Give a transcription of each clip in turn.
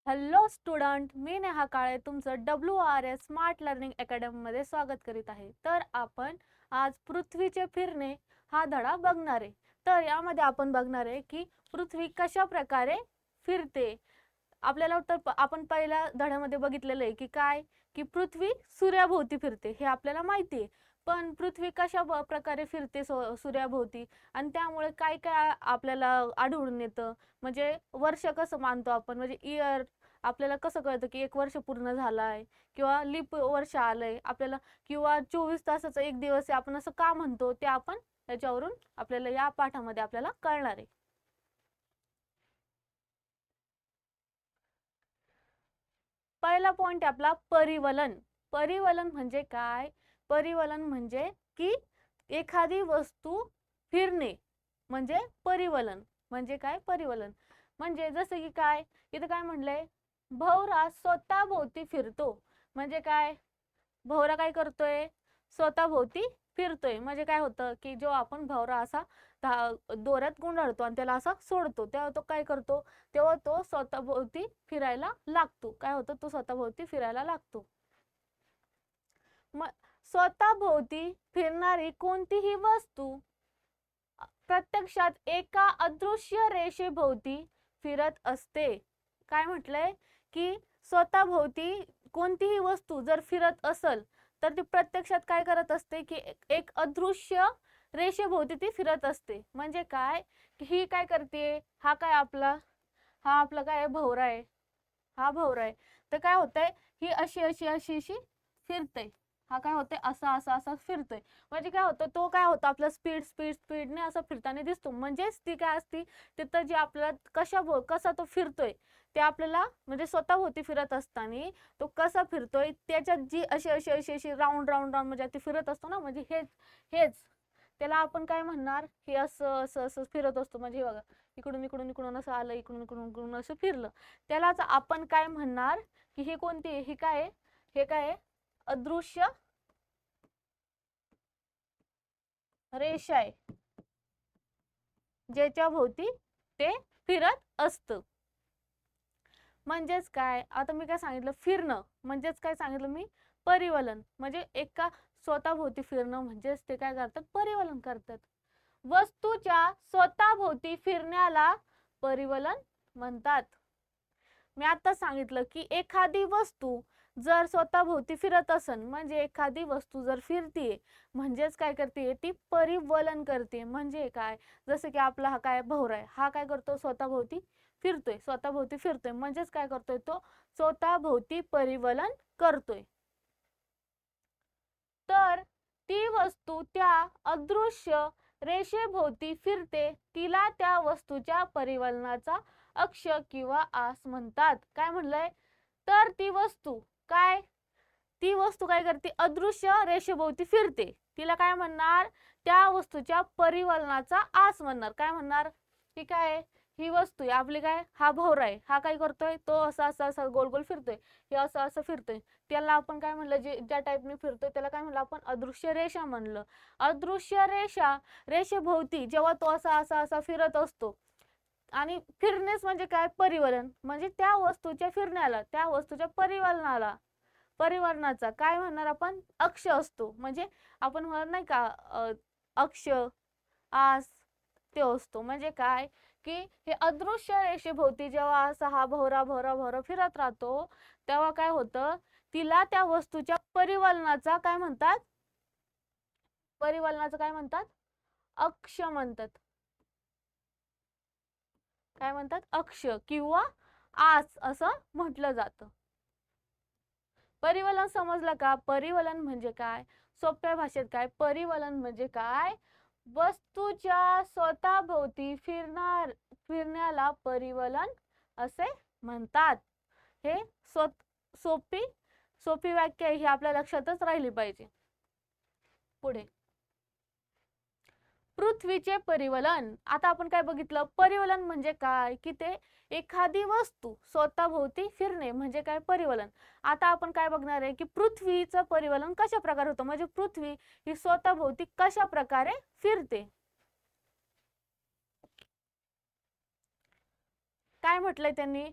Hello student, मी नेहा काळे तुमचं WRS smart learning अकॅडमीमध्ये स्वागत करीत आहे. तर आपण आज पृथ्वीचे फिरणे हा धडा बघणार आहे. तर यामध्ये आपण बघणार आहे की पृथ्वी कशा प्रकारे फिरते. आपल्याला तर आपण पहिल्या धड्यामध्ये बघितलेलं आहे की काय की पृथ्वी सूर्याभोवती फिरते हे आपल्याला माहिती आहे. पण पृथ्वी कशा प्रकारे फिरते सूर्याभोवती आणि त्यामुळे काय काय आपल्याला आढळून येतं. म्हणजे वर्ष कसं मानतो आपण, म्हणजे इयर आपल्याला कसं कळतं की एक वर्ष पूर्ण झालाय किंवा लीप वर्ष आलंय आपल्याला, किंवा 24 तासाचा एक दिवस आहे आपण असं का म्हणतो ते आपण त्याच्यावरून आपल्याला या पाठामध्ये आपल्याला कळणार आहे. पहिला पॉइंट आपला परिवलन. परिवलन म्हणजे काय? परिवलन म्हणजे की एखादी वस्तू फिरणे म्हणजे परिवलन. म्हणजे काय? परिवलन म्हणजे जसं की काय इथं काय म्हणलंय, भवरा स्वतःभोवती फिरतो. म्हणजे काय? भवरा काय करतोय? स्वतःभोवती फिरतोय. म्हणजे काय होतं की जो आपण भवरा असा दोऱ्यात गुंडाळतो आणि त्याला असा सोडतो तेव्हा तो काय करतो, तेव्हा तो स्वतःभोवती फिरायला लागतो. काय होतं? तो स्वतःभोवती फिरायला लागतो. मग स्वतःभोवती फिरणारी कोणतीही वस्तू प्रत्यक्षात एका अदृश्य रेषेभोवती फिरत असते. काय म्हटलंय की स्वतःभोवती कोणतीही वस्तू जर फिरत असेल तर ती प्रत्यक्षात काय करत असते की एक अदृश्य रेषेभोवती ती फिरत असते. म्हणजे काय की ही काय करते, हा आपला काय भवरा आहे, हा भवरा आहे. तर काय होतंय, ही अशी अशी अशी अशी फिरते. हा काय होते, असा असा असा फिरतोय. म्हणजे काय होतं, तो काय होतं आपला स्पीडने असं फिरताना दिसतो. म्हणजेच ती काय असती तिथं जी आपल्याला कसा तो फिरतोय ते आपल्याला, म्हणजे स्वतःभोवती फिरत असताना तो कसा फिरतोय त्याच्यात जी अशी अशी अशी अशी राऊंड राऊंड राऊंड म्हणजे ते फिरत असतो ना, म्हणजे हेच हेच त्याला आपण काय म्हणणार, हे असं असं असं फिरत असतो. म्हणजे बघा, इकडून इकडून इकडून असं आलं, इकडून इकडून इकडून असं फिरलं, त्यालाच आपण काय म्हणणार की ही कोणती, ही काय आहे, हे काय आहे, अदृश्य रेषा आहे ज्याच्या भोवती ते फिरत असतं. म्हणजेच काय, आता मी काय सांगितलं, फिरणं म्हणजेच काय सांगितलं मी, परिवलन. म्हणजे एका स्वतःभोवती फिरणं म्हणजेच ते काय करतात, परिवलन करतात. वस्तूच्या स्वतःभोवती फिरण्याला परिवलन म्हणतात. मी आता सांगितलं की एखादी वस्तू जर स्वतःभोवती फिरत असेल म्हणजे एखादी वस्तू जर फिरतीये म्हणजेच काय करते, ती परिवलन करते. म्हणजे काय, जसं की आपला हा काय भवरा आहे, हा काय करतो, स्वतःभोवती फिरतोय, स्वतःभोवती फिरतोय म्हणजेच काय करतोय, तो स्वतःभोवती परिवलन करतोय. तर ती वस्तू त्या अदृश्य रेषेभोवती फिरते, तिला त्या वस्तूच्या परिवलनाचा अक्ष किंवा आस म्हणतात. काय म्हणलंय, तर ती वस्तू काय करते, अदृश्य रेषेभोवती फिरते, तिला काय म्हणणार, त्या वस्तूच्या परिवलनाचा आस म्हणणार. काय म्हणणार, ही काय, ही वस्तू आहे आपली, काय हा भोवरा आहे, हा काय करतोय, तो असा असा असा गोल गोल फिरतोय, हे असं असं फिरतोय, त्याला आपण काय म्हणलं, जे ज्या टाईपने फिरतोय त्याला काय म्हणलं आपण, अदृश्य रेषा म्हणलं. अदृश्य रेषेभोवती जेव्हा तो असा असा असा फिरत असतो, आणि फिरणेच म्हणजे काय, परिवलन. म्हणजे त्या वस्तूच्या फिरण्याला, त्या वस्तूच्या परिवलनाचा काय म्हणणार आपण, अक्ष असतो. म्हणजे आपण म्हणत नाही का अक्ष, आस, ते असतो. म्हणजे काय की हे अदृश्य रेषेभोवती जेव्हा असा हा भोवरा भोवरा भोवरा फिरत राहतो तेव्हा काय होतं, तिला त्या वस्तूच्या परिवलनाचा काय म्हणतात, परिवलनाचं काय म्हणतात, अक्ष म्हणतात. काय म्हणतात, अक्ष किंवा आस असं म्हटलं जातं. परिवलन समजलं का? परिवलन म्हणजे काय, सोप्या भाषेत काय, परिवलन म्हणजे काय, वस्तूच्या स्वतःभोवती फिरण्याला परिवलन असे म्हणतात. हे सोपी सोपी व्याख्या ही आपल्या लक्षातच राहिली पाहिजे. पुढे, पृथ्वीचे परिवलन. आता आपण काय बघितलं, परिवलन म्हणजे काय की ते एखादी वस्तू स्वतःभोवती फिरणे म्हणजे काय, परिवलन. आता आपण काय बघणार आहे की पृथ्वीचं परिवलन कशा प्रकारे होतं, म्हणजे पृथ्वी ही स्वतःभोवती कशा प्रकारे फिरते. काय म्हटलंय त्यांनी,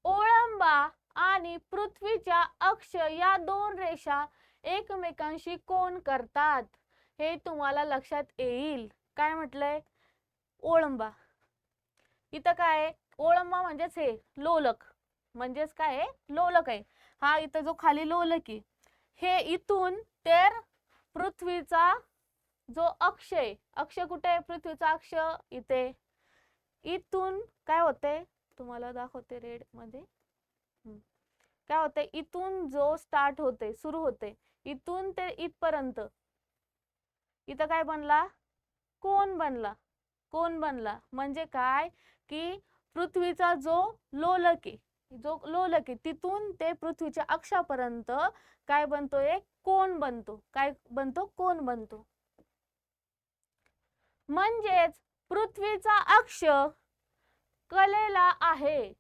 ओळंबा आणि पृथ्वीच्या अक्ष या दोन रेषा एकमेकांशी कोन करतात हे तुम्हाला लक्षात येईल. काय म्हटलंय? ओळंबा. इथं काय आहे? ओळंबा म्हणजेच हे लोलक, म्हणजेच काय आहे? लोलक आहे. हा इथं जो खाली लोलक आहे, हे इथून तर पृथ्वीचा जो अक्ष आहे, अक्ष कुठे आहे? पृथ्वीचा अक्ष इथे. इथून काय होते? तुम्हाला दाखवते रेड मध्ये. काय होते? इथून जो स्टार्ट होते, सुरू होते, इथून ते इथपर्यंत इथं काय बनला? कोन बनला. कोन बनला म्हणजे काय की पृथ्वीचा जो लोलक आहे, तिथून ते पृथ्वीच्या अक्षापर्यंत काय बनतो? एक कोन बनतो. काय बनतो? कोन बनतो. म्हणजेच पृथ्वीचा अक्ष कलेला आहे.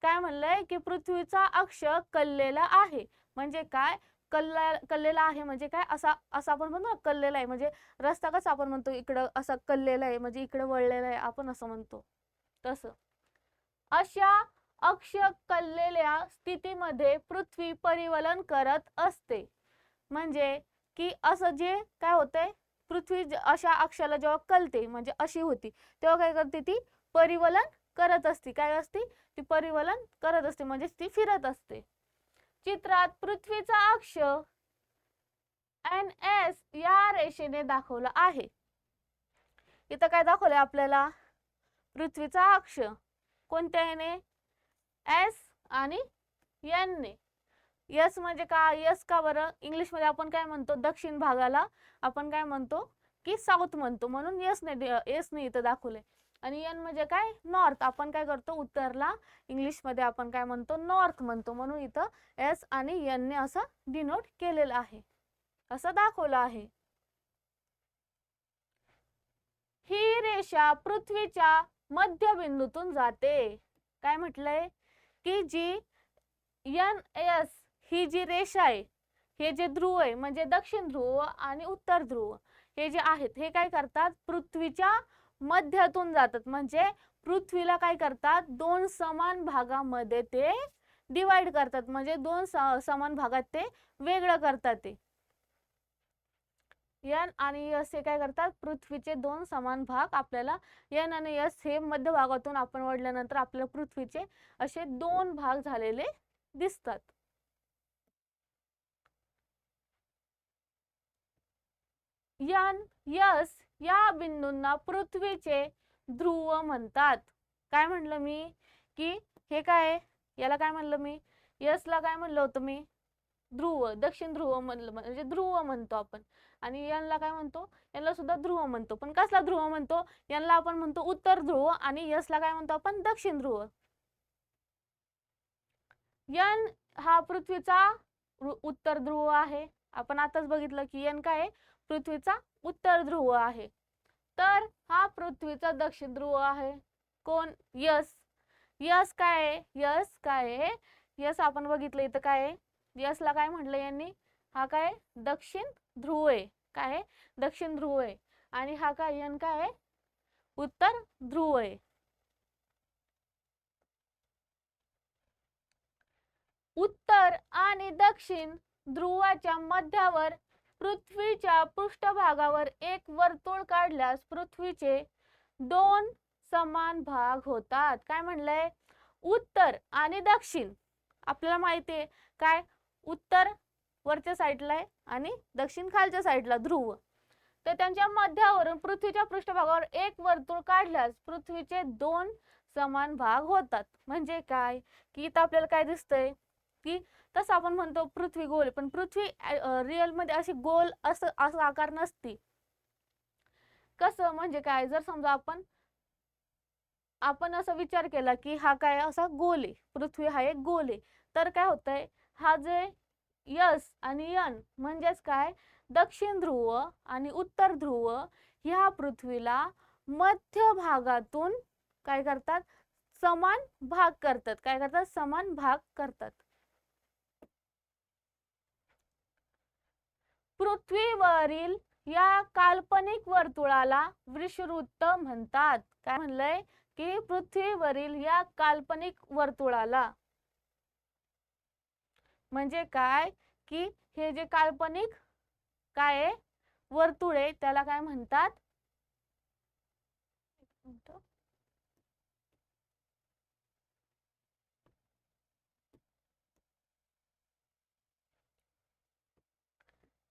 काय म्हणलंय की पृथ्वीचा अक्ष कललेला आहे. म्हणजे काय? कललेला आहे म्हणजे काय? असा आपण म्हणतो ना, कललेला आहे. म्हणजे रस्ता कसा आपण म्हणतो इकडं असा कललेला आहे, म्हणजे इकडे वळलेला आहे, आपण असं म्हणतो तसं. अशा अक्ष कललेल्या स्थितीमध्ये पृथ्वी परिवलन करत असते. म्हणजे की असं जे काय होतंय, पृथ्वी अशा अक्षाला जेव्हा कलते, म्हणजे अशी होती, तेव्हा काय करते? ती परिवलन करत असते. काय असते? ती परिवलन करत असते, म्हणजे ती फिरत असते. चित्रात पृथ्वीचा अक्ष NS या रेषेने दाखवला आहे. इथं काय दाखवलंय आपल्याला? पृथ्वीचा अक्ष कोणत्या याने? S आणि N ने. यस म्हणजे काय? यस का बरं? इंग्लिश मध्ये आपण काय म्हणतो? दक्षिण भागाला आपण काय म्हणतो? की साऊथ म्हणतो, म्हणून यस ने इथं दाखवलंय. आणि एन म्हणजे काय? नॉर्थ. आपण काय करतो? उत्तरला इंग्लिश मध्ये आपण काय म्हणतो? नॉर्थ म्हणतो, म्हणून इथं एस आणि एन ने असं डिनोट केलेलं आहे, असं दाखवलं आहे. ही रेषा पृथ्वीच्या मध्यबिंदूतून जाते. काय म्हटलंय? की जी NS ही जी रेषा आहे, हे जे ध्रुव आहे, म्हणजे दक्षिण ध्रुव आणि उत्तर ध्रुव, हे जे आहेत, हे काय करतात? पृथ्वीच्या मध्यातून जातात. म्हणजे पृथ्वीला काय करतात? दोन समान भागामध्ये ते डिवाइड करतात, म्हणजे दोन समान भागात ते वेगळं करतात. ते एन आणि एस हे काय करतात? पृथ्वीचे दोन समान भाग आपल्याला, एन आणि एस हे मध्यभागातून आपण वळल्यानंतर आपल्याला पृथ्वीचे असे दोन भाग झालेले दिसतात. एन एस या बिंदूंना पृथ्वीचे ध्रुव म्हणतात. काय म्हणलं मी? की हे काय? याला काय म्हणलं मी? एस ला काय म्हणलं होतं मी? ध्रुव, दक्षिण ध्रुव म्हणलं, म्हणजे ध्रुव म्हणतो आपण. आणि यांना काय म्हणतो? यांना सुद्धा ध्रुव म्हणतो. पण कसला ध्रुव म्हणतो? यांना आपण म्हणतो उत्तर ध्रुव, आणि यस ला काय म्हणतो आपण? दक्षिण ध्रुव. यन हा पृथ्वीचा उत्तर ध्रुव आहे. आपण आताच बघितलं की यन काय आहे? पृथ्वीचा उत्तर ध्रुव आहे. तर हा पृथ्वीचा दक्षिण ध्रुव आहे. कोण? यस. यस काय आहे? यस काय आहे? यस आपण बघितलं इथं काय आहे? यस ला काय म्हटलं यांनी? हा काय? दक्षिण ध्रुव आहे. काय आहे? दक्षिण ध्रुव आहे. आणि हा काय? यन काय आहे? उत्तर ध्रुव आहे. उत्तर आणि दक्षिण ध्रुवाच्या मध्यावर पृथ्वीच्या पृष्ठभागावर एक वर्तुळ काढल्यास पृथ्वीचे दोन समान भाग होतात. काय म्हणलंय? उत्तर आणि दक्षिण आपल्याला माहिती आहे. काय? उत्तर वरच्या साईडला आहे आणि दक्षिण खालच्या साईडला, ध्रुव. तर त्यांच्या मध्यावरून पृथ्वीच्या पृष्ठभागावर एक वर्तुळ काढल्यास पृथ्वीचे दोन समान भाग होतात. म्हणजे काय? की इथं आपल्याला काय दिसतंय? की तसं आपण म्हणतो पृथ्वी गोल, पण पृथ्वी रिअल मध्ये अशी गोल असं आकार नसती. कसं म्हणजे काय? जर समजा आपण असा विचार केला की हा काय असा गोल आहे, पृथ्वी हा एक गोल आहे, तर काय होतंय? हा जे यस आणि यन म्हणजेच काय? दक्षिण ध्रुव आणि उत्तर ध्रुव ह्या पृथ्वीला मध्य भागातून काय करतात? समान भाग करतात. काय करतात? समान भाग करतात. पृथ्वीवरील या काल्पनिक वर्तुळाला विषुववृत्त म्हणतात. काय म्हणलंय? की पृथ्वीवरील या काल्पनिक वर्तुळाला, म्हणजे काय की हे जे काल्पनिक काय आहे वर्तुळ आहे त्याला काय म्हणतात,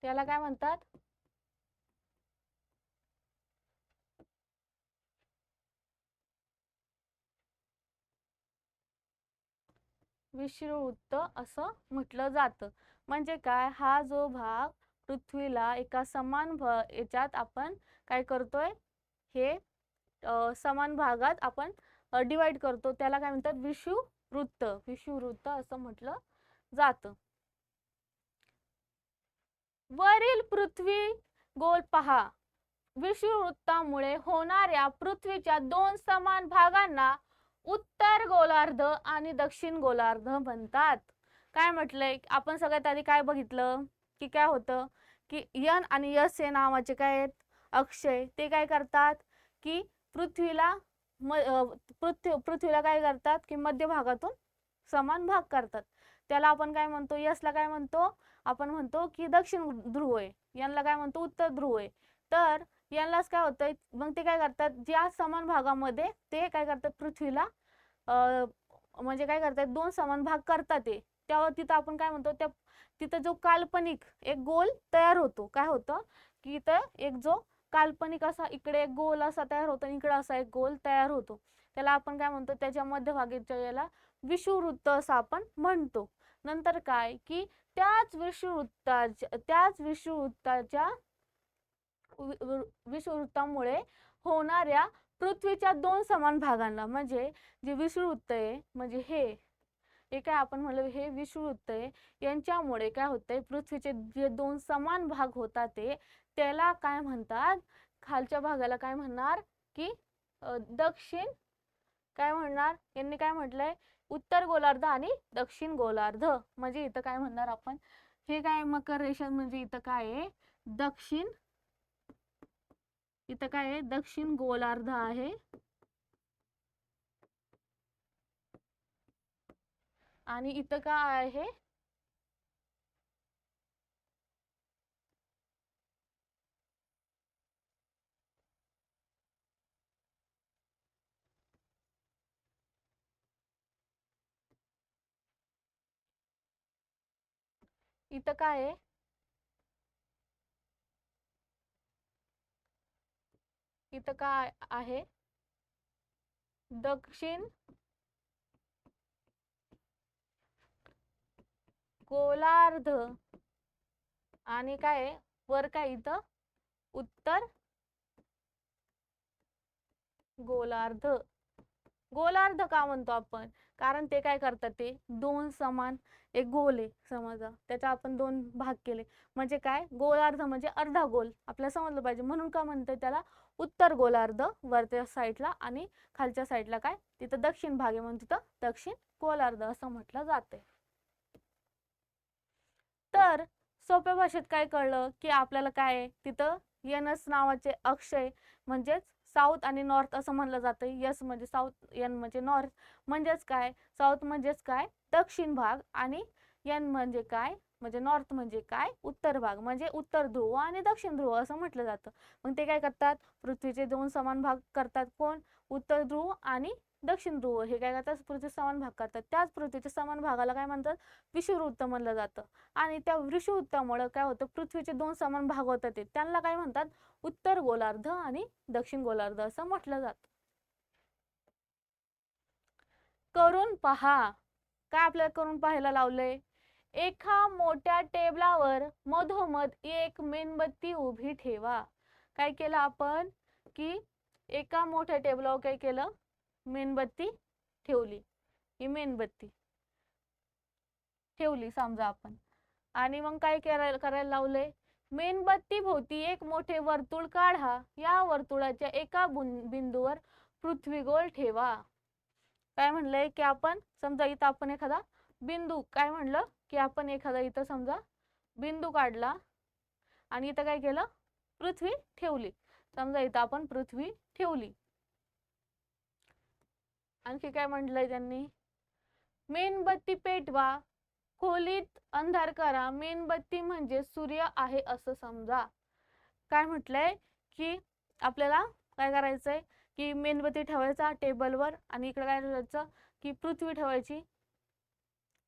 त्याला काय म्हणतात, विषुववृत्त असं म्हटलं जातं. म्हणजे काय, हा जो भाग पृथ्वीला एका समान याच्यात आपण काय करतोय, हे समान भागात आपण डिवाइड करतो त्याला काय म्हणतात, विषुववृत्त. विषुववृत्त असं म्हटलं जातं. वरील पृथ्वी गोल पहा. विषुववृत्तामुळे होणाऱ्या पृथ्वीच्या दोन समान भागांना उत्तर गोलार्ध आणि दक्षिण गोलार्ध म्हणतात. काय म्हटलंय आपण सगळ्यात आधी काय बघितलं की काय होतं की यन आणि यस हे नावाचे काय आहेत अक्षय, ते काय करतात की पृथ्वीला पृथ्वीला काय करतात की मध्य भागातून समान भाग करतात. त्याला आपण काय म्हणतो, यसला काय म्हणतो आपण म्हणतो की दक्षिण ध्रुव आहे, यांना काय म्हणतो उत्तर ध्रुव आहे. तर यांनाच काय होतंय मग ते काय करतात, ज्या समान भागामध्ये ते काय करतात पृथ्वीला म्हणजे काय करतात दोन समान भाग करतात ते, तेव्हा तिथं आपण काय म्हणतो त्या तिथं जो काल्पनिक एक गोल तयार होतो, काय होतं की इथं एक जो काल्पनिक असा इकडे एक गोल असा तयार होतो आणि इकडे असा एक गोल तयार होतो, त्याला आपण काय म्हणतो त्याच्या मध्यभागीच्या याला विषुववृत्त असं आपण म्हणतो. नंतर काय की त्याच विषुववृत्तामुळे होणाऱ्या पृथ्वीच्या दोन समान भागांना, म्हणजे जे विषुववृत्त आहे म्हणजे हे काय आपण म्हणलं हे विषुववृत्त आहे, यांच्यामुळे काय होतंय पृथ्वीचे जे दोन समान भाग होतात ते त्याला काय म्हणतात, खालच्या भागाला काय म्हणणार की दक्षिण काय म्हणणार, यांनी काय म्हटलंय उत्तर गोलार्ध आणि दक्षिण गोलार्ध. म्हणजे इथं काय म्हणणार आपण, हे काय मकर रेषा म्हणजे इथं काय आहे दक्षिण, इथं काय आहे दक्षिण गोलार्ध आहे आणि इथं काय आहे इथं काय आहे इथं काय आहे दक्षिण गोलार्ध आणि काय आहे वर काय इथं उत्तर गोलार्ध. गोलार्ध का म्हणतो आपण, कारण ते काय करतात ते दोन समान एक गोल आहे समजा त्याचा आपण दोन भाग केले म्हणजे काय गोलार्ध म्हणजे अर्धा गोल आपल्याला समजलं पाहिजे, म्हणून का म्हणते त्याला उत्तर गोलार्ध वरच्या साईडला आणि खालच्या साईडला काय तिथं दक्षिण भाग आहे म्हणून तिथं दक्षिण गोलार्ध असं म्हटलं जाते. तर सोप्या भाषेत काय कळलं की आपल्याला काय तिथं यनस नावाचे अक्षय म्हणजेच साऊथ आणि नॉर्थ असं म्हणलं जातं. यस म्हणजे साऊथ, एन म्हणजे नॉर्थ, म्हणजेच काय साऊथ म्हणजेच काय दक्षिण भाग आणि एन म्हणजे काय म्हणजे नॉर्थ म्हणजे काय उत्तर भाग, म्हणजे उत्तर ध्रुव आणि दक्षिण ध्रुव असं म्हटलं जातं. मग ते काय करतात पृथ्वीचे दोन समान भाग करतात, कोण उत्तर ध्रुव आणि दक्षिण ध्रुव हे काय करतात पृथ्वी समान भाग करतात. त्याच पृथ्वीच्या समान भागाला काय म्हणतात विषुववृत्त म्हणलं जातं. आणि त्या विषुववृत्तामुळे काय होतं पृथ्वीचे दोन समान भाग होतात ते त्यांना काय म्हणतात उत्तर गोलार्ध आणि दक्षिण गोलार्ध असं म्हटलं जातं. करून पहा, काय आपल्याला करून पाहायला लावलंय, एका मोठ्या टेबलावर मधोमध एक मेणबत्ती उभी ठेवा. काय केलं आपण की एका मोठ्या टेबलावर काय केलं मेणबत्ती ठेवली, ही मेणबत्ती ठेवली समजा आपण, आणि मग काय करायला लावलंय मेणबत्ती भोवती एक मोठे वर्तुळ काढा, या वर्तुळाच्या एका बिंदूवर पृथ्वी गोल ठेवा. काय म्हणलंय की आपण समजा इथं आपण एखादा बिंदू काय म्हणलं की आपण एखादा इथं समजा बिंदू काढला आणि इथं काय केलं पृथ्वी ठेवली, समजा इथं आपण पृथ्वी ठेवली. आणखी काय म्हटलंय त्यांनी, मेणबत्ती पेटवा, खोलीत अंधार करा, मेणबत्ती म्हणजे सूर्य आहे असं समजा. काय म्हटलंय की आपल्याला काय करायचंय की मेणबत्ती ठेवायचा टेबलवर आणि इकडे काय करायचं की पृथ्वी ठेवायची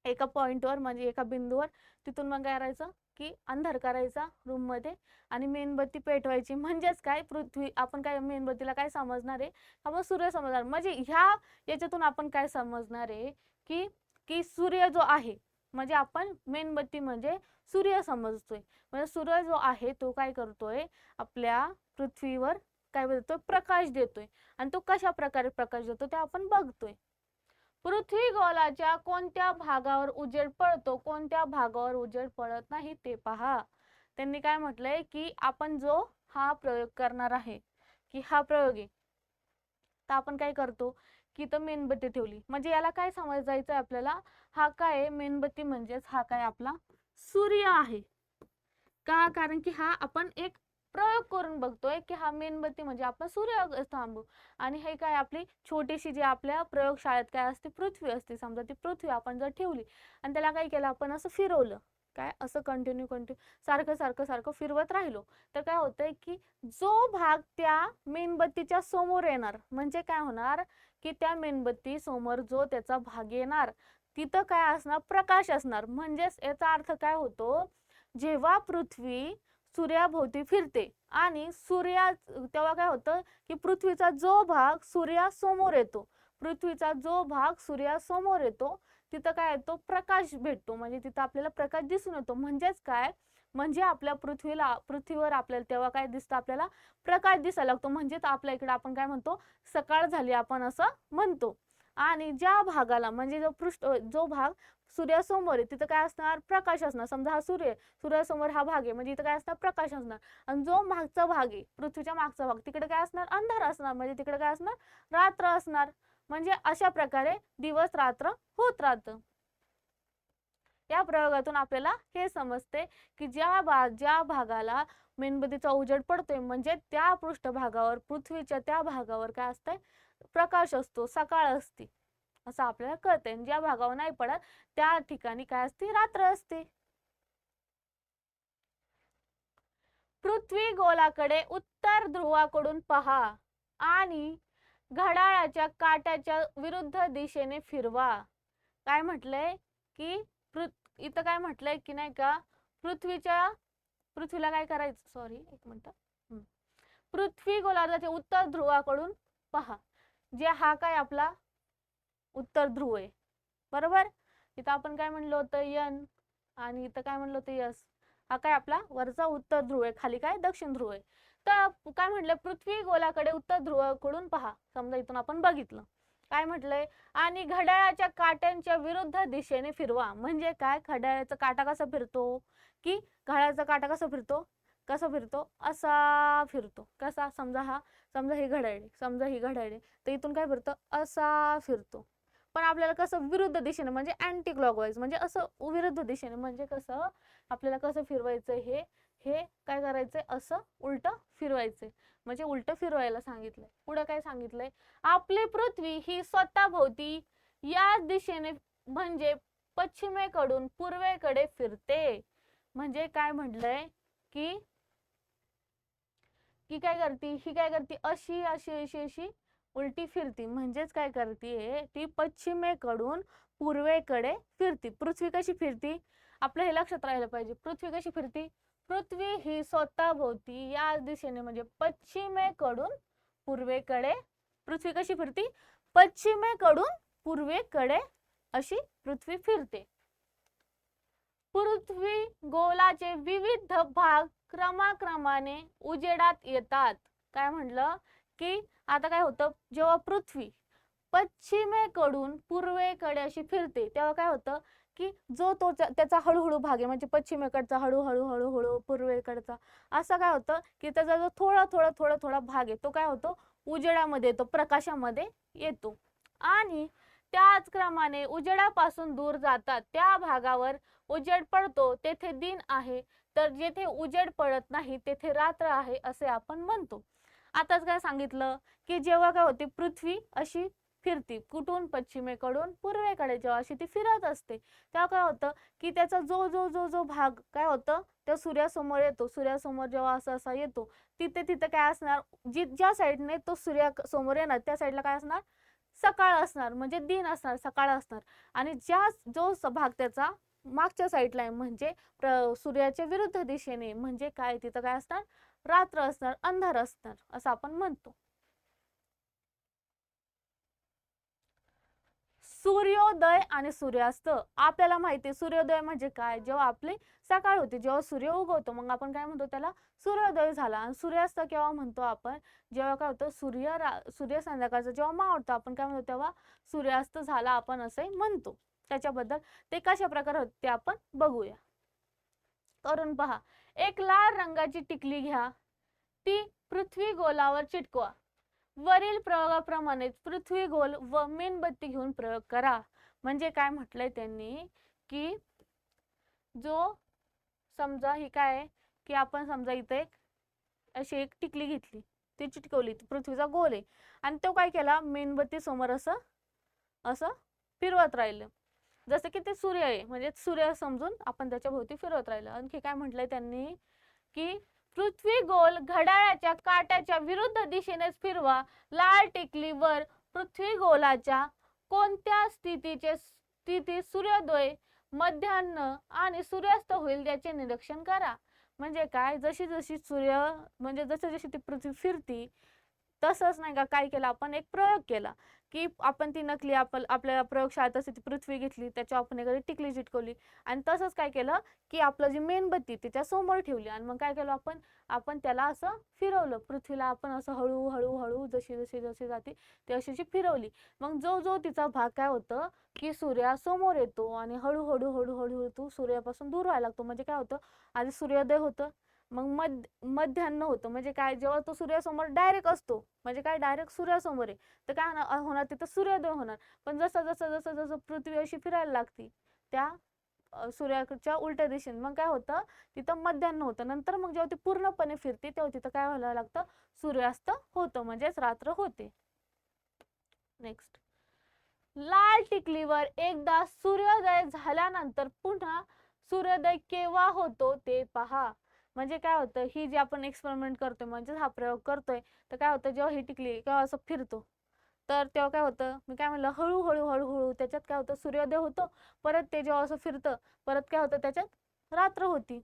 एका पॉइंटवर म्हणजे एका बिंदूवर. तिथून मग काय करायचं की अंधार करायचा रूम मध्ये आणि मेणबत्ती पेटवायची. म्हणजेच काय, पृथ्वी आपण काय मेणबत्तीला काय समजणार आहे, आपण सूर्य समजणार. म्हणजे ह्या याच्यातून आपण काय समजणार आहे की की सूर्य जो आहे म्हणजे आपण मेणबत्ती म्हणजे सूर्य समजतोय. म्हणजे सूर्य जो आहे तो काय करतोय, आपल्या पृथ्वीवर काय देतोय, प्रकाश देतोय. आणि तो कशा प्रकारे प्रकाश देतो ते आपण बघतोय. पृथ्वी गोलाच्या कोणत्या भागावर उजेड पडतो, कोणत्या भागावर उजेड पडत नाही ते पहा. त्यांनी काय म्हटलंय की आपण जो हा प्रयोग करणार आहे की हा प्रयोग आहे, तर आपण काय करतो की तर मेणबत्ती ठेवली. म्हणजे याला काय समजायचं आपल्याला, हा काय मेणबत्ती म्हणजेच हा काय आपला सूर्य आहे. का, कारण की हा आपण एक प्रयोग करून बघतोय की हा मेणबत्ती म्हणजे आपण सूर्य थांबू. आणि हे काय आपली छोटीशी जी आपल्या प्रयोगशाळेत काय असते, पृथ्वी असते. समजा ती पृथ्वी आपण जर ठेवली आणि त्याला काय केलं, आपण असं फिरवलं, काय असं कंटिन्यू सारखं सारखं सारखं फिरवत राहिलो, तर काय होतंय की जो भाग त्या मेणबत्तीच्या समोर येणार, म्हणजे काय होणार की त्या मेणबत्ती समोर जो त्याचा भाग येणार तिथं काय असणार, प्रकाश असणार. म्हणजेच याचा अर्थ काय होतो, जेव्हा पृथ्वी सूर्याभोवती फिरते आणि तेव्हा काय होतं की पृथ्वीचा जो भाग सूर्यासमोर येतो, पृथ्वीचा जो भाग सूर्यासमोर येतो तिथं काय येतो, प्रकाश भेटतो. म्हणजे तिथं आपल्याला प्रकाश दिसून येतो. म्हणजेच काय, म्हणजे आपल्या पृथ्वीवर आपल्याला तेव्हा काय दिसतं, आपल्याला प्रकाश दिसायला लागतो. म्हणजे आपल्या इकडे आपण काय म्हणतो, सकाळ झाली आपण असं म्हणतो. आणि ज्या भागाला म्हणजे जो भाग सूर्यासमोर आहे तिथं काय असणार, प्रकाश असणार. समजा हा सूर्यासमोर हा भाग आहे म्हणजे इथं काय असणार, प्रकाश असणार. आणि जो मागचा भाग आहे, पृथ्वीच्या मागचा भाग, तिकडे काय असणार, अंधार असणार. म्हणजे तिकडे काय असणार, रात्र असणार. म्हणजे अशा प्रकारे दिवस रात्र होत राहतं. या प्रयोगातून आपल्याला हे समजते की ज्या भागाला मेणबत्तीचा उजेड पडतोय म्हणजे त्या पृष्ठभागावर, पृथ्वीच्या त्या भागावर काय असतंय, प्रकाश असतो, सकाळ असते असं आपल्याला कळतंय. ज्या भागावर नाही पडत त्या ठिकाणी काय असते, रात्र असते. पृथ्वी गोलाकडे उत्तर ध्रुवाकडून पहा आणि घड्याळाच्या काट्याच्या विरुद्ध दिशेने फिरवा. काय म्हटलंय की इथं काय म्हटलंय की नाही का, पृथ्वीला काय करायचं, सॉरी एक मिनिट, पृथ्वी गोलार्धाच्या उत्तर ध्रुवाकडून पहा. जे हा काय आपला उत्तर ध्रुव आहे, बरोबर. इथं आपण काय म्हणलं होतं, यन, आणि इथं काय म्हणलं होतं, यस. हा काय आपला वरचा उत्तर ध्रुव आहे, खाली काय दक्षिण ध्रुव आहे. तर काय म्हटलं, पृथ्वी गोलाकडे उत्तर ध्रुवाकडून पहा. समजा इथून आपण बघितलं, काय म्हटलंय, आणि घड्याळाच्या काट्यांच्या विरुद्ध दिशेने फिरवा. म्हणजे काय, घड्याळाचा काटा कसा फिरतो की घड्याळाचा काटा कसा फिरतो असा फिरतो. कसा, समजा ही घड्याळ, तर इथून काय फिरतं, असा फिरतो. पण आपल्याला कसं विरुद्ध दिशेने म्हणजे अँटी क्लॉकवाईज, म्हणजे असं विरुद्ध दिशेने. म्हणजे कसं आपल्याला कसं फिरवायचं, हे काय करायचंय, असं उलट फिरवायचंय. म्हणजे उलट फिरवायला सांगितलंय. पुढे काय सांगितलंय, आपली पृथ्वी ही स्वतःभोवती या दिशेने म्हणजे पश्चिमेकडून पूर्वेकडे फिरते. म्हणजे काय म्हटलंय की काय करते, ही काय करते, अशी अशी अशी अशी उलटी फिरती. म्हणजेच काय करते, ती पश्चिमेकडून पूर्वेकडे फिरती. पृथ्वी कशी फिरती, आपलं हे लक्षात राहिलं पाहिजे. पृथ्वी कशी फिरती, पृथ्वी ही स्वतःभोवती या दिशेने म्हणजे पश्चिमेकडून पूर्वेकडे, पृथ्वी कशी फिरती, पश्चिमेकडून पूर्वेकडे अशी पृथ्वी फिरते. पृथ्वी गोलाचे विविध भाग क्रमाक्रमाने उजेडात येतात. काय म्हटलं की आता काय होतं, जेव्हा पृथ्वी पश्चिमेकडून पूर्वेकडे अशी फिरते तेव्हा काय होतं की तो त्याचा हळूहळू भाग आहे, म्हणजे पश्चिमेकडचा हळूहळू हळूहळू पूर्वेकडचा, असं काय होतं की त्याचा जो थोडा भाग आहे तो काय होतो, उजेडामध्ये येतो, प्रकाशामध्ये येतो. आणि त्याच क्रमाने उजेडापासून दूर जातात त्या भागावर उजेड पडतो तेथे दिन आहे, तर जेथे उजेड पडत नाही तेथे रात्र आहे असे आपण म्हणतो. आताच काय सांगितलं की जेव्हा काय होते, पृथ्वी अशी फिरती, कुठून? पश्चिमेकडून पूर्वेकडे जेव्हा अशी ती फिरत असते तेव्हा काय होतं की त्याचा जो जो जो जो भाग काय होतं त्या सूर्यासमोर येतो, सूर्यासमोर जेव्हा असा असा येतो तिथे तिथे काय असणार, ज्या साईडने तो सूर्यासमोर येणार त्या साईडला काय असणार, सकाळ असणार, म्हणजे दिन असणार, सकाळ असणार. आणि जो भाग त्याचा मागच्या साईडला आहे म्हणजे सूर्याच्या विरुद्ध दिशेने म्हणजे काय, तिथं काय असणार, रात्र असणार, अंधार असणार असं आपण म्हणतो. सूर्योदय आणि सूर्यास्त. आपल्याला माहिती आहे सूर्योदय म्हणजे काय, जेव्हा आपली सकाळ होते, जेव्हा सूर्य उगवतो मग आपण काय म्हणतो त्याला सूर्योदय झाला. आणि सूर्यास्त केव्हा म्हणतो आपण, जेव्हा काय होतं सूर्य संध्याकाळचा जेव्हा मावळतो आपण काय म्हणतो तेव्हा सूर्यास्त झाला आपण असे म्हणतो. त्याच्याबद्दल ते कशा प्रकारे होते ते आपण बघूया. करून पहा. एक लाल रंगाची टिकली घ्या, ती पृथ्वी गोलावर चिटकवा. वरील प्रयोगाप्रमाणे पृथ्वी गोल व मेणबत्ती घेऊन प्रयोग करा. म्हणजे काय म्हटलंय त्यांनी की जो समजा ही काय आहे की आपण समजा इथे अशी एक टिकली घेतली, ती चिटकवली, पृथ्वीचा गोल आहे आणि तो काय केला, मेणबत्ती समोर असं असं फिरवत राहिलं, जसं की ते सूर्य आहे म्हणजे सूर्य समजून आपण त्याच्या भोवती फिरवत राहिलं. आणखी काय म्हटलंय त्यांनी की पृथ्वी गोल घड्याळाच्या काट्याच्या विरुद्ध दिशेने फिरवा. लाल टिकलीवर पृथ्वी गोलाच्या कोणत्या स्थितीत सूर्योदय, मध्यान्ह आणि सूर्यास्त होईल याचे निरीक्षण करा. म्हणजे काय, जशी जशी म्हणजे जशी ती पृथ्वी फिरती तसंच नाही का काय केलं आपण, एक प्रयोग केला की आपण ती नकली आपल्या प्रयोगशाळेत अशी ती पृथ्वी घेतली, त्याच्यावर आपण एखादी टिकली चिटकवली आणि तसंच काय केलं की आपलं जी मेणबत्ती तिच्या समोर ठेवली आणि मग काय केलं आपण त्याला असं फिरवलं, पृथ्वीला आपण असं हळू हळू हळू जशी जशी जशी जाते ती अशी फिरवली. मग जो जो तिचा भाग काय होतं की सूर्यासमोर येतो आणि हळूहळू हळूहळू तो सूर्यापासून दूर व्हायला लागतो. म्हणजे काय होतं, आधी सूर्योदय होतं, मग मध्यान्ह होतं म्हणजे काय, जेव्हा तो सूर्यासमोर डायरेक्ट असतो म्हणजे काय डायरेक्ट सूर्यासमोर आहे तर काय होणार तिथं सूर्योदय होणार. पण जसं जसं जसं जसं पृथ्वी अशी फिरायला लागती त्या सूर्याच्या उलट्या दिशेने मग काय होतं तिथं मध्यान्ह होतं. नंतर मग जेव्हा ती पूर्णपणे फिरते तेव्हा तिथं काय व्हायला लागतं, सूर्यास्त होतं म्हणजेच रात्र होते. नेक्स्ट, लाल टिकलीवर एकदा सूर्योदय झाल्यानंतर पुन्हा सूर्योदय केव्हा होतो ते पहा. म्हणजे काय होतं, ही जी आपण एक्सपेरिमेंट करतोय म्हणजे हा प्रयोग करतोय तर काय होतं, जेव्हा ही टिकली केव्हा असं फिरतो तर तेव्हा काय होतं, मी काय म्हणलं हळूहळू हळूहळू त्याच्यात काय होतं सूर्योदय होतो, परत ते जेव्हा असं फिरतं परत काय होतं त्याच्यात रात्र होती.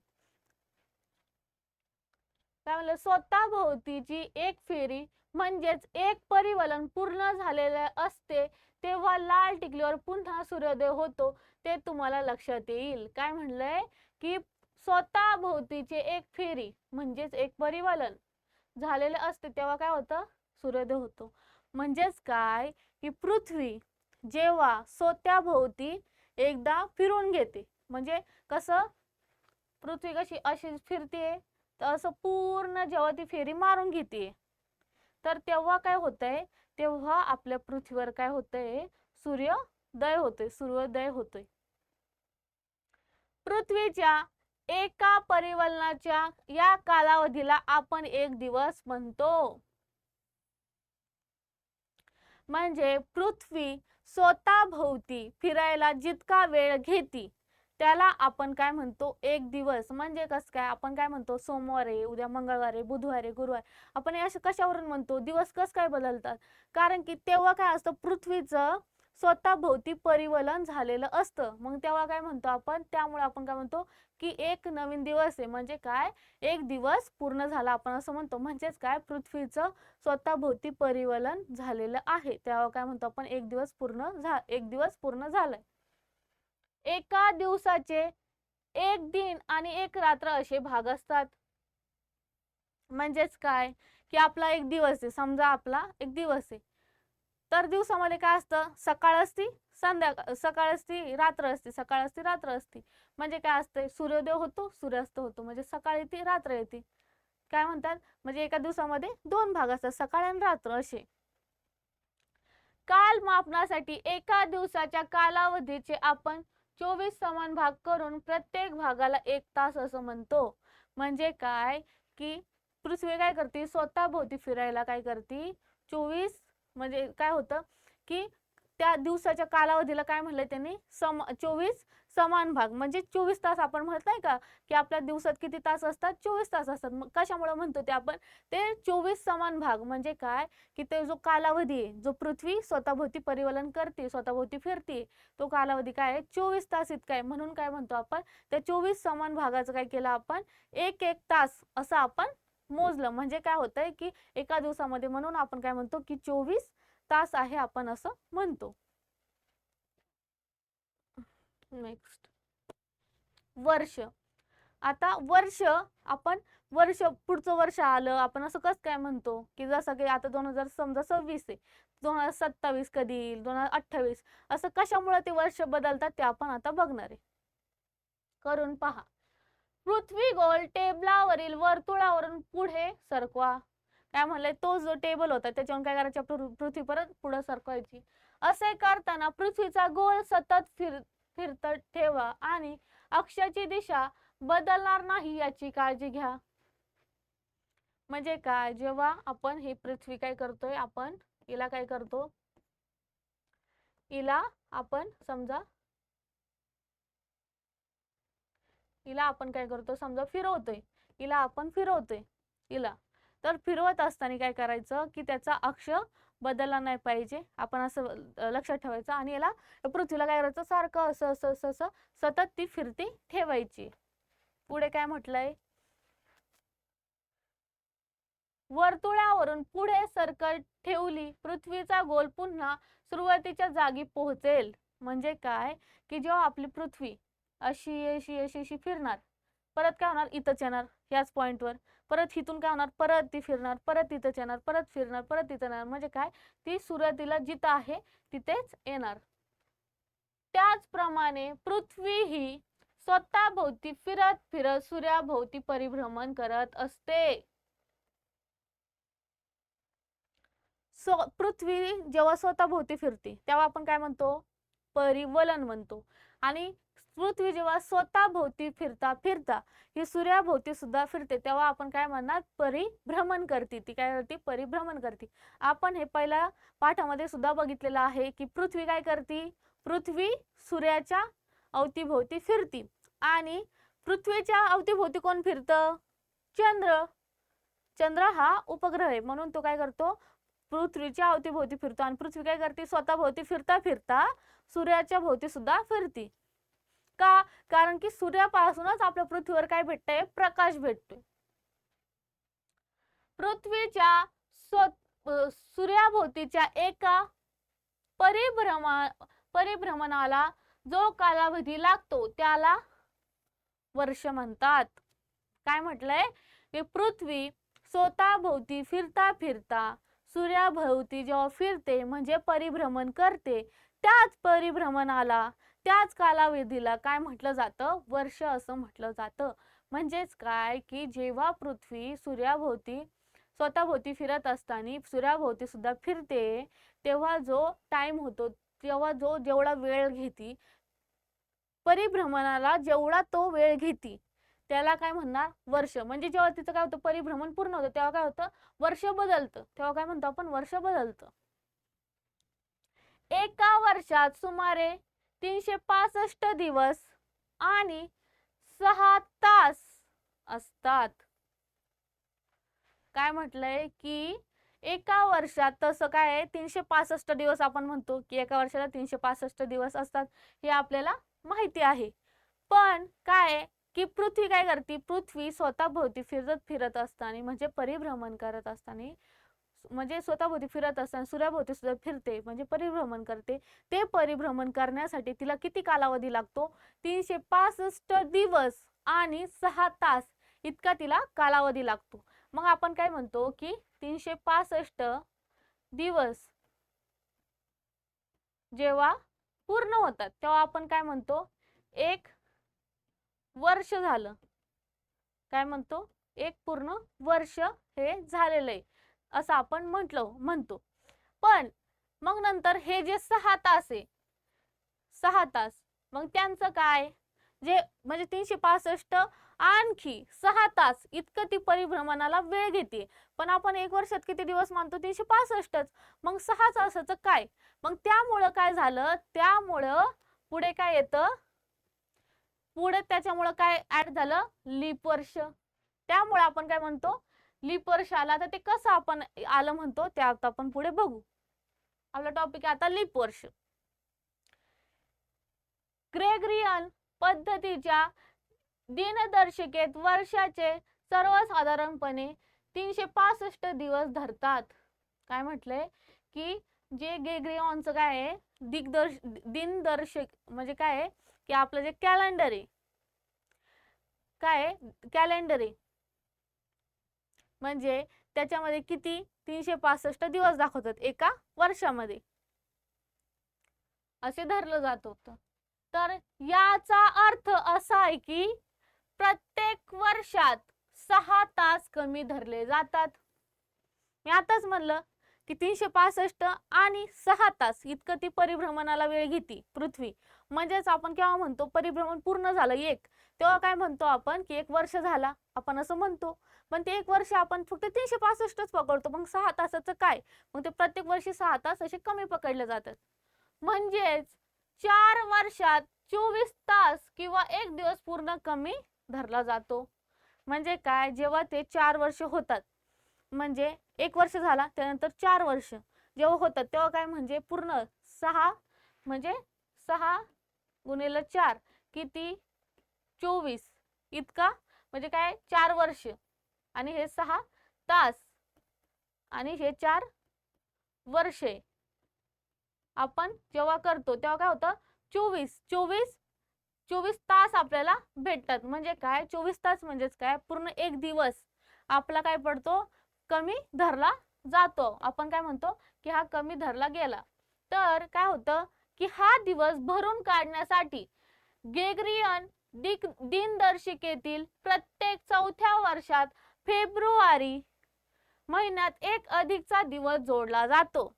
काय म्हणलं, स्वतः भोवतीची एक फेरी म्हणजेच एक परिवलन पूर्ण झालेले असते तेव्हा लाल टिकलीवर पुन्हा सूर्योदय होतो ते तुम्हाला लक्षात येईल. काय म्हणलंय की स्वतः भोवतीचे एक फेरी म्हणजेच एक परिवलन झालेले असते तेव्हा काय होतं, सूर्योदय होतो. म्हणजेच काय की पृथ्वी जेव्हा स्वतःभोवती एकदा फिरून घेते, म्हणजे कसं पृथ्वी कशी अशी फिरते तर असं पूर्ण जेव्हा ती फेरी मारून घेते तर तेव्हा काय होतंय, तेव्हा आपल्या पृथ्वीवर काय होतंय, सूर्योदय होतोय. पृथ्वीच्या एका परिवलनाच्या या कालावधीला आपण एक दिवस म्हणतो. म्हणजे पृथ्वी स्वतः भोवती फिरायला जितका वेळ घेते त्याला आपण काय म्हणतो, एक दिवस. म्हणजे कसं काय, आपण काय म्हणतो सोमवार आहे, उद्या मंगळवार आहे, बुधवार आहे, गुरुवार, आपण हे असं कशावरून म्हणतो, दिवस कसं काय बदलतात, कारण की तेव्हा काय असतं पृथ्वीचं स्वतः भोवती परिवलन झालेलं असतं. मग तेव्हा काय म्हणतो आपण, त्यामुळे आपण काय म्हणतो की एक नवीन दिवस आहे. म्हणजे काय, एक दिवस पूर्ण झाला आपण असं म्हणतो. म्हणजेच काय, पृथ्वीचं स्वतः भोवती परिवलन झालेलं आहे तेव्हा काय म्हणतो आपण, एक दिवस पूर्ण झालाय. एका दिवसाचे एक दिन आणि एक रात्र असे भाग असतात. म्हणजेच काय की आपला एक दिवस आहे, समजा आपला एक दिवस आहे तर दिवसामध्ये काय असतं, सकाळ असती सकाळ असती, रात्र असते, सकाळ असती, रात्र असती. म्हणजे काय असते, सूर्योदय होतो, सूर्यास्त होतो, म्हणजे सकाळ येते, रात्र येते. काय म्हणतात, म्हणजे एका दिवसामध्ये दोन भाग असतात, सकाळ आणि रात्र असे. काल मापनासाठी एका दिवसाच्या कालावधीचे आपण 24 समान भाग करून प्रत्येक भागाला 1 तास असं म्हणतो. म्हणजे काय की पृथ्वी काय करते, स्वतः भोवती फिरायला काय करते 24, म्हणजे काय होतं की त्या दिवसाच्या कालावधीला काय म्हणलंय त्यांनी 24 समान भाग, म्हणजे 24 तास. आपण म्हणत नाही का की आपल्या दिवसात किती तास असतात, 24 तास असतात. मग कशामुळे म्हणतो ते आपण, ते 24 समान भाग म्हणजे काय की ते जो कालावधी आहे, जो पृथ्वी स्वतःभोवती परिवलन करते, स्वतःभोवती फिरते, तो कालावधी काय आहे, 24 तास इतका आहे. म्हणून काय म्हणतो आपण, त्या 24 समान भागाचं काय केलं आपण, एक एक तास असं आपण मोजलं. म्हणजे काय होतंय की एका दिवसामध्ये, म्हणून आपण काय म्हणतो की 24 तास आहे आपण असं म्हणतो. नेक्स्ट वर्ष. आता वर्ष, आपण वर्ष, पुढचं वर्ष आलं आपण असं कसं काय म्हणतो की जसं की आता 2026 आहे, 2027 कधी येईल, 2028, असं कशामुळे ते वर्ष बदलतात ते आपण आता बघणार आहे. करून पहा. पृथ्वी गोल टेबलावरील वर्तुळावरून पुढे सरकवा. काय म्हणलंय, तो जो टेबल होता त्याच्यावरून काय करायचं, पृथ्वी परत पुढे सरकवायची. असे करताना पृथ्वीचा गोल सतत फिरत ठेवा आणि अक्षाची दिशा बदलणार नाही याची काळजी घ्या. म्हणजे काय, जेव्हा आपण ही पृथ्वी काय करतोय, आपण हिला काय करतो, हिला आपण समजा, हिला आपण काय करतो, समजा फिरवतोय, हिला आपण फिरवतोय हिला, तर फिरवत असताना काय करायचं की त्याचा अक्ष बदलला नाही पाहिजे, आपण असं लक्षात ठेवायचं. आणि याला, पृथ्वीला काय करायचं, सारखं असं असं असं असं सतत ती फिरती ठेवायची. पुढे काय म्हटलंय, वर्तुळावरून पुढे सरकत ठेवली पृथ्वीचा गोल पुन्हा सुरुवातीच्या जागी पोहोचेल. म्हणजे काय की जेव्हा आपली पृथ्वी अशी अशी अशी अशी फिरणार, परत काय होणार, इथंच येणार याच पॉइंटवर, परत इथून काय होणार, परत ती फिरणार, परत इथंच येणार, परत फिरणार, परत इथं येणार. म्हणजे काय, ती सुरुवातीला जिथं आहे तिथेच येणार. त्याचप्रमाणे पृथ्वी ही स्वतःभोवती फिरत फिरत सूर्याभोवती परिभ्रमण करत असते. पृथ्वी जेव्हा स्वतःभोवती फिरते तेव्हा आपण काय म्हणतो, परिवलन म्हणतो. आणि पृथ्वी जेव्हा स्वतःभोवती फिरता फिरता ही सूर्याभोवती सुद्धा फिरते तेव्हा आपण काय म्हणणार, परिभ्रमण करते. ती काय करते, परिभ्रमण करते. आपण हे पहिल्या पाठामध्ये सुद्धा बघितलेलं आहे की पृथ्वी काय करते, पृथ्वी सूर्याच्या अवतीभोवती फिरती. आणि पृथ्वीच्या अवतीभोवती कोण फिरतं, चंद्र. चंद्र हा उपग्रह आहे, म्हणून तो काय करतो, पृथ्वीच्या अवतीभोवती फिरतो. आणि पृथ्वी काय करते, स्वतःभोवती फिरता फिरता सूर्याच्या भोवती सुद्धा फिरते. का, कारण की सूर्यापासूनच आपल्या पृथ्वीवर काय भेटतंय, प्रकाश भेटतोय. पृथ्वीच्या सूर्याभोवतीच्या एका परिभ्रमणाला जो कालावधी लागतो त्याला वर्ष म्हणतात. काय म्हटलंय की पृथ्वी स्वतःभोवती फिरता फिरता सूर्याभोवती जेव्हा फिरते म्हणजे परिभ्रमण करते, त्याच परिभ्रमणाला, त्याच कालावधीला काय म्हटलं जातं, वर्ष असं म्हटलं जातं. म्हणजेच काय की जेव्हा पृथ्वी सूर्याभोवती स्वतःभोवती फिरत असताना सूर्याभोवती सुद्धा फिरते तेव्हा जो टाइम होतो, तेव्हा जो जेवढा वेळ घेते परिभ्रमणाला, जेवढा तो वेळ घेते त्याला काय म्हणणार, वर्ष. म्हणजे जेव्हा तिचं काय होतं, परिभ्रमण पूर्ण होतं तेव्हा काय होतं, वर्ष बदलतं. तेव्हा काय म्हणतो आपण, वर्ष बदलतं. एका वर्षात सुमारे 365 दिवस आणि 6 तास असतात. काय म्हटलंय की एका वर्षात, तसं काय आहे, 365 दिवस आपण म्हणतो की एका वर्षाला 365 दिवस असतात, हे आपल्याला माहिती आहे. पण काय की पृथ्वी काय करते, पृथ्वी स्वतःभोवती फिरत असताना म्हणजे परिभ्रमण करत असताना, म्हणजे स्वतःभोवती फिरत असताना सूर्याभोवती सुद्धा फिरते म्हणजे परिभ्रमण करते. ते परिभ्रमण करण्यासाठी तिला किती कालावधी लागतो, 365 दिवस आणि 6 तास इतका तिला कालावधी लागतो. मग आपण काय म्हणतो की 365 दिवस जेव्हा पूर्ण होतात तेव्हा आपण काय म्हणतो, एक वर्ष झालं. काय म्हणतो, एक पूर्ण वर्ष हे झालेलं आहे असं आपण म्हणतो. पण मग नंतर हे जे 6 तास आहे, 6 तास, मग त्यांचं काय, जे म्हणजे 365 आणखी 6 तास इतकं ती परिभ्रमणाला वेळ घेते. पण आपण एक वर्षात किती दिवस मानतो? 365च. मग 6 तासाचं काय? मग त्यामुळं काय झालं? त्यामुळं पुढे काय येतं? पुढे त्याच्यामुळं काय ऍड झालं? लीप वर्ष. त्यामुळे आपण काय म्हणतो? लीप वर्ष आला. तर ते कसं आपण आलं म्हणतो ते आता आपण पुढे बघू. आपला टॉपिक आहे आता लीप वर्ष. ग्रेगरियन पद्धतीच्या दिनदर्शिकेत वर्षाचे सर्वसाधारणपणे 365 दिवस धरतात. काय म्हटलंय की जे ग्रेगरियनचं काय आहे? दिनदर्शक म्हणजे काय आहे की आपलं जे कॅलेंडर आहे, काय आहे? कॅलेंडर आहे म्हणजे त्याच्यामध्ये किती? 365 दिवस दाखवतात एका वर्षामध्ये, असे धरलं जात होतं. तर याचा अर्थ असा आहे की प्रत्येक वर्षात 6 तास कमी धरले जातात. मी आताच म्हणलं की 365 आणि 6 तास इतकं ती परिभ्रमणाला वेळ घेते पृथ्वी. म्हणजेच आपण केव्हा म्हणतो परिभ्रमण पूर्ण झालं एक, तेव्हा काय म्हणतो आपण की 1 वर्ष झाला, आपण असं म्हणतो. पण ते 1 वर्ष आपण फक्त 365च पकडतो. मग 6 तासाचं काय? मग ते प्रत्येक वर्षी 6 तास असे कमी पकडले जातात. म्हणजेच 4 वर्षात 24 तास किंवा 1 दिवस पूर्ण कमी धरला जातो. म्हणजे काय? जेव्हा ते 4 वर्ष होतात, म्हणजे 1 वर्ष झाला त्यानंतर 4 वर्ष जेव्हा होतात तेव्हा काय म्हणजे पूर्ण 6 म्हणजे 6 गुणिले 4 किती? 24 इतका, म्हणजे काय? 4 वर्ष आणि हे 6 तास आणि हे 4 वर्षे आपण जेव्हा करतो तेव्हा काय होतं? 24 तास आपल्याला भेटतात. म्हणजे काय? 24 तास म्हणजेच काय? पूर्ण 1 दिवस आपला काय पडतो? कमी धरला जातो. आपण काय म्हणतो की हा कमी धरला गेला. तर काय होतं की हा दिवस भरून काढण्यासाठी ग्रेगरियन दिनदर्शिकेतील प्रत्येक 4थ्या वर्षात फेब्रुवारी महिन्यात एक अधिकचा दिवस जोडला जातो.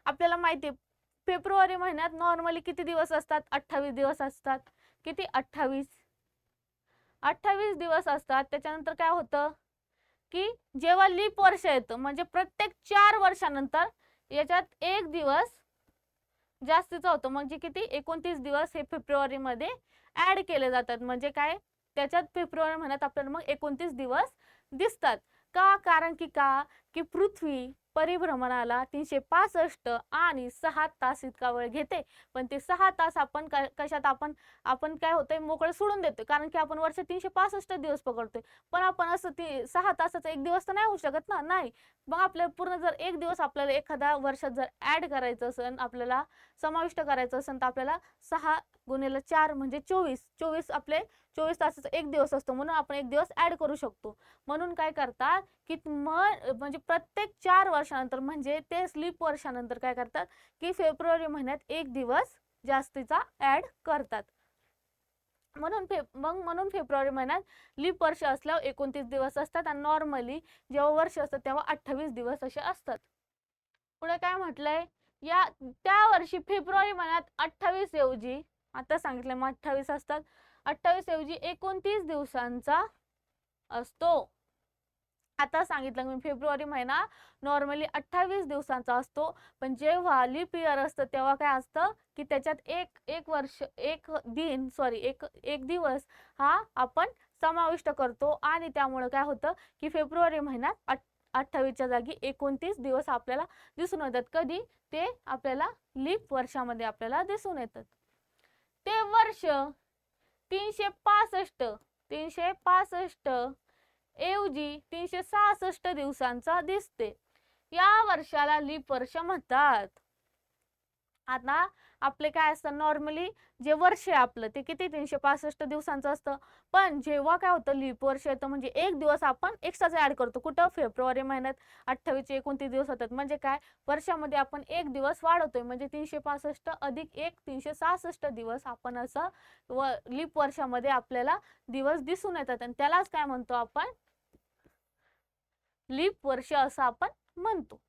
आपल्याला माहिती आहे फेब्रुवारी महिन्यात नॉर्मली किती दिवस असतात? 28 दिवस असतात. किती? 28 दिवस असतात. त्याच्यानंतर काय होतं की जेव्हा लीप वर्ष येतं म्हणजे प्रत्येक 4 वर्षानंतर याच्यात 1 दिवस जास्तीचा होतो. म्हणजे किती? 29 दिवस हे फेब्रुवारी मध्ये ऍड केले जातात. म्हणजे काय? त्याच्यात फेब्रुवारी महिन्यात आपल्याला मग 29 दिवस दिसतात. का? कारण की पृथ्वी परिभ्रमणाला 365 आणि 6 तास इतका वेळ घेते. पण ते 6 तास आपण कशात आपण काय होतंय मोकळं सोडून देतोय. कारण की आपण वर्ष 365 दिवस पकडतोय. पण आपण असं 6 तासाचा 1 दिवस तर नाही होऊ शकत ना. नाही. मग आपल्याला पूर्ण जर 1 दिवस आपल्याला एखाद्या वर्षात जर ऍड करायचं असेल, आपल्याला समाविष्ट करायचं असेल, तर आपल्याला 6 गुणिले 4 म्हणजे 24 आपले 24 तासाचा 1 दिवस असतो. म्हणून आपण 1 दिवस ऍड करू शकतो. म्हणून काय करतात की म्हणजे प्रत्येक 4 वर्षानंतर म्हणजे ते स्लीप वर्षानंतर काय करतात की फेब्रुवारी महिन्यात 1 दिवस जास्तीचा ऍड करतात. म्हणून फेब्रुवारी महिन्यात लीप वर्ष असल्यावर 29 दिवस असतात आणि नॉर्मली जेव्हा वर्ष असतं तेव्हा 28 दिवस असे असतात. पुढे काय म्हटलंय? त्या वर्षी फेब्रुवारी महिन्यात 28 ऐवजी आता सांगितलं मग 28 असतात. 28 ऐवजी 29 दिवसांचा असतो. आता सांगितलं मी फेब्रुवारी महिना नॉर्मली 28 दिवसांचा असतो. पण जेव्हा लीप इयर असतं तेव्हा काय असतं की त्याच्यात एक दिवस हा आपण समाविष्ट करतो आणि त्यामुळे काय होतं की फेब्रुवारी महिन्यात 28च्या जागी 29 दिवस आपल्याला दिसून येतात. कधी? ते आपल्याला लीप वर्षामध्ये आपल्याला दिसून येतात. ते वर्ष 365 ऐवजी 366 दिवसांचा दिसते. या वर्षाला लीप वर्ष म्हणतात. आता आपले काय असतं नॉर्मली जे वर्ष आहे आपलं ते किती 365 दिवसांचं असतं. पण जेव्हा काय होतं लीप वर्ष येतं म्हणजे 1 दिवस आपण एक्स्ट्राच ऍड करतो. कुठं? फेब्रुवारी महिन्यात 28 चे 29 दिवस होतात. म्हणजे काय? वर्षामध्ये आपण 1 दिवस वाढवतोय. म्हणजे 365 अधिक 1 366 दिवस आपण असं लीप वर्षामध्ये आपल्याला दिवस दिसून येतात आणि त्यालाच काय म्हणतो आपण? लीप वर्ष असं आपण म्हणतो.